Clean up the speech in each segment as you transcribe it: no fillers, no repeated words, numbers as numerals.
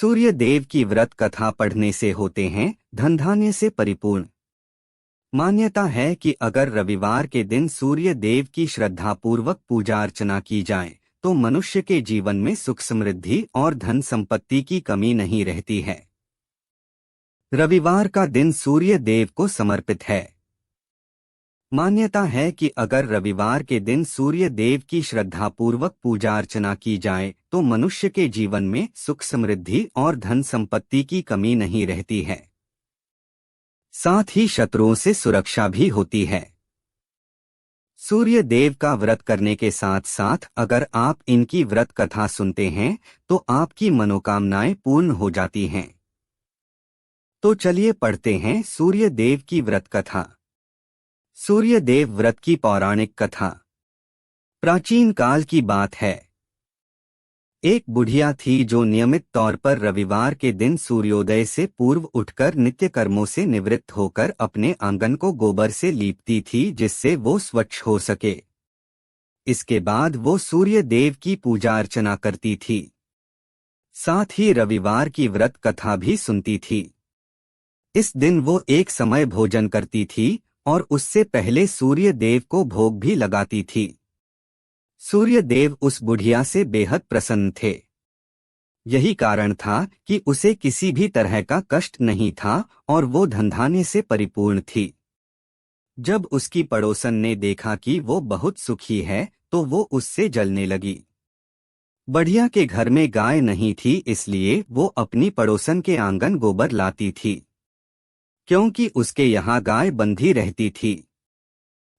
सूर्य देव की व्रत कथा पढ़ने से होते हैं धन धान्य से परिपूर्ण। मान्यता है कि अगर रविवार के दिन सूर्य देव की श्रद्धापूर्वक पूजा अर्चना की जाए तो मनुष्य के जीवन में सुख समृद्धि और धन संपत्ति की कमी नहीं रहती है। रविवार का दिन सूर्य देव को समर्पित है। मान्यता है कि अगर रविवार के दिन सूर्य देव की श्रद्धापूर्वक पूजा अर्चना की जाए तो मनुष्य के जीवन में सुख समृद्धि और धन संपत्ति की कमी नहीं रहती है। साथ ही शत्रुओं से सुरक्षा भी होती है। सूर्य देव का व्रत करने के साथ साथ अगर आप इनकी व्रत कथा सुनते हैं तो आपकी मनोकामनाएं पूर्ण हो जाती हैं। तो चलिए पढ़ते हैं सूर्य देव की व्रत कथा। सूर्य देव व्रत की पौराणिक कथा। प्राचीन काल की बात है। एक बुढ़िया थी जो नियमित तौर पर रविवार के दिन सूर्योदय से पूर्व उठकर नित्य कर्मों से निवृत्त होकर अपने आंगन को गोबर से लीपती थी जिससे वो स्वच्छ हो सके। इसके बाद वो सूर्य देव की पूजा अर्चना करती थी। साथ ही रविवार की व्रत कथा भी सुनती थी। इस दिन वो एक समय भोजन करती थी और उससे पहले सूर्य देव को भोग भी लगाती थी। सूर्य देव उस बुढ़िया से बेहद प्रसन्न थे। यही कारण था कि उसे किसी भी तरह का कष्ट नहीं था और वो धनधान्य से परिपूर्ण थी। जब उसकी पड़ोसन ने देखा कि वो बहुत सुखी है तो वो उससे जलने लगी। बुढ़िया के घर में गाय नहीं थी इसलिए वो अपनी पड़ोसन के आंगन गोबर लाती थी, क्योंकि उसके यहाँ गाय बंधी रहती थी।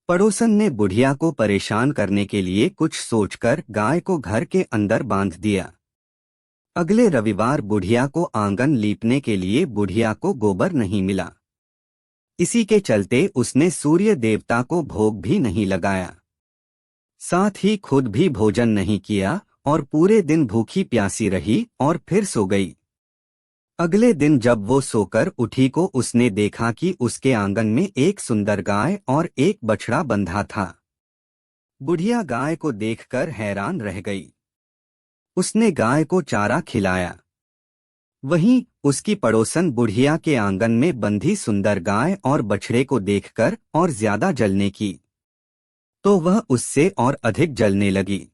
पड़ोसन ने बुढ़िया को परेशान करने के लिए कुछ सोचकर गाय को घर के अंदर बांध दिया। अगले रविवार बुढ़िया को आंगन लीपने के लिए बुढ़िया को गोबर नहीं मिला। इसी के चलते उसने सूर्य देवता को भोग भी नहीं लगाया। साथ ही खुद भी भोजन नहीं किया और पूरे दिन भूखी प्यासी रही और फिर सो गई। अगले दिन जब वो सोकर उठी को उसने देखा कि उसके आंगन में एक सुंदर गाय और एक बछड़ा बंधा था। बुढ़िया गाय को देखकर हैरान रह गई। उसने गाय को चारा खिलाया। वहीं उसकी पड़ोसन बुढ़िया के आंगन में बंधी सुंदर गाय और बछड़े को देखकर और ज्यादा जलने की, तो वह उससे और अधिक जलने लगी।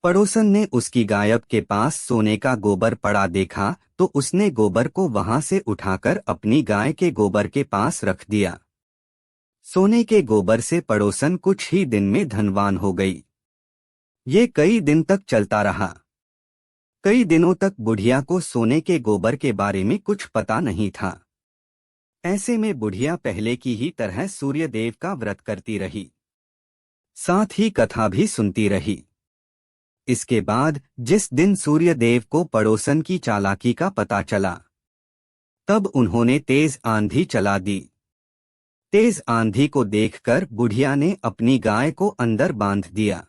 पड़ोसन ने उसकी गायब के पास सोने का गोबर पड़ा देखा तो उसने गोबर को वहां से उठाकर अपनी गाय के गोबर के पास रख दिया। सोने के गोबर से पड़ोसन कुछ ही दिन में धनवान हो गई। ये कई दिन तक चलता रहा। कई दिनों तक बुढ़िया को सोने के गोबर के बारे में कुछ पता नहीं था। ऐसे में बुढ़िया पहले की ही तरह सूर्यदेव का व्रत करती रही, साथ ही कथा भी सुनती रही। इसके बाद जिस दिन सूर्यदेव को पड़ोसन की चालाकी का पता चला तब उन्होंने तेज आंधी चला दी। तेज आंधी को देखकर बुढ़िया ने अपनी गाय को अंदर बांध दिया।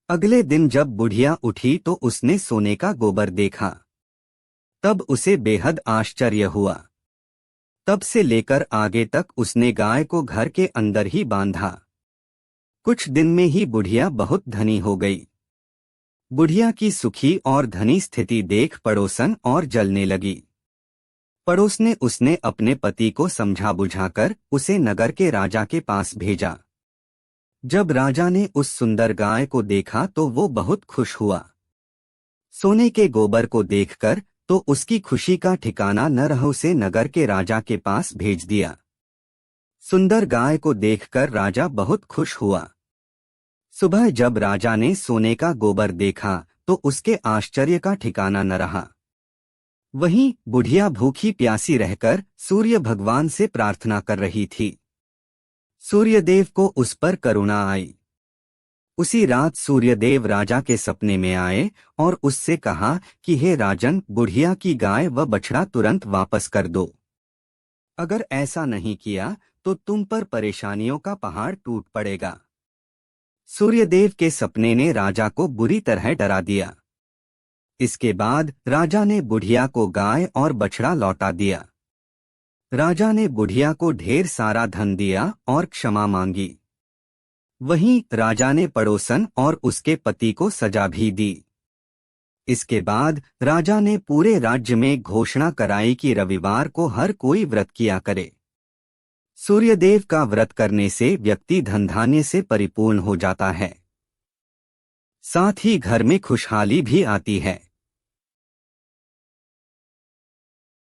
अगले दिन जब बुढ़िया उठी तो उसने सोने का गोबर देखा। तब उसे बेहद आश्चर्य हुआ। तब से लेकर आगे तक उसने गाय को घर के अंदर ही बांधा। कुछ दिन में ही बुढ़िया बहुत धनी हो गई। बुढ़िया की सुखी और धनी स्थिति देख पड़ोसन और जलने लगी। पड़ोस ने उसने अपने पति को समझा बुझाकर उसे नगर के राजा के पास भेजा। जब राजा ने उस सुंदर गाय को देखा तो वो बहुत खुश हुआ। सोने के गोबर को देखकर तो उसकी खुशी का ठिकाना न रहा, उसे नगर के राजा के पास भेज दिया। सुंदर गाय को देखकर राजा बहुत खुश हुआ। सुबह जब राजा ने सोने का गोबर देखा तो उसके आश्चर्य का ठिकाना न रहा। वहीं बुढ़िया भूखी प्यासी रहकर सूर्य भगवान से प्रार्थना कर रही थी। सूर्यदेव को उस पर करुणा आई। उसी रात सूर्यदेव राजा के सपने में आए और उससे कहा कि हे राजन, बुढ़िया की गाय व बछड़ा तुरंत वापस कर दो। अगर ऐसा नहीं किया तो तुम पर परेशानियों का पहाड़ टूट पड़ेगा। सूर्यदेव के सपने ने राजा को बुरी तरह डरा दिया। इसके बाद राजा ने बुढ़िया को गाय और बछड़ा लौटा दिया। राजा ने बुढ़िया को ढेर सारा धन दिया और क्षमा मांगी। वहीं राजा ने पड़ोसन और उसके पति को सजा भी दी। इसके बाद राजा ने पूरे राज्य में घोषणा कराई कि रविवार को हर कोई व्रत किया करे। सूर्यदेव का व्रत करने से व्यक्ति धन धान्य से परिपूर्ण हो जाता है, साथ ही घर में खुशहाली भी आती है।